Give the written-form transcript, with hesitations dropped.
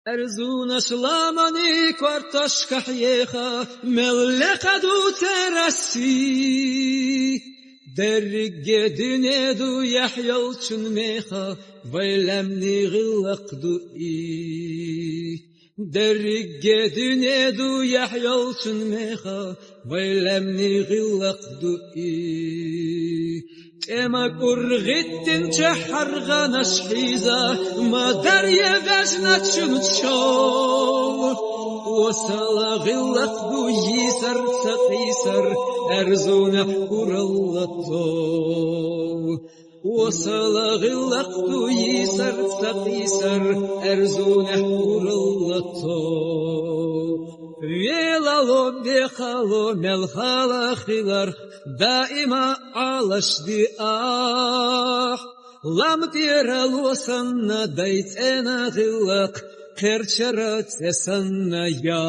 Эрзуна шламани кварташка хьеха меллека ду тераси Derge dünedu yahyal çün meha Vaylemni gılakdu i Derge dünedu yahyal çün meha Vaylemni gılakdu i Ema kurgittin çehargana şhiza Ma derye vejna çün çol Wasala gılakdu yisar tsaqisar Erzuna urallatol Wasala gılakdu yisar tsaqisar Erzuna urallatol Velalo bexalo melhala khilar Daima alashdi Lam tiralo sanna daytena gılak Kerçerat esanna ya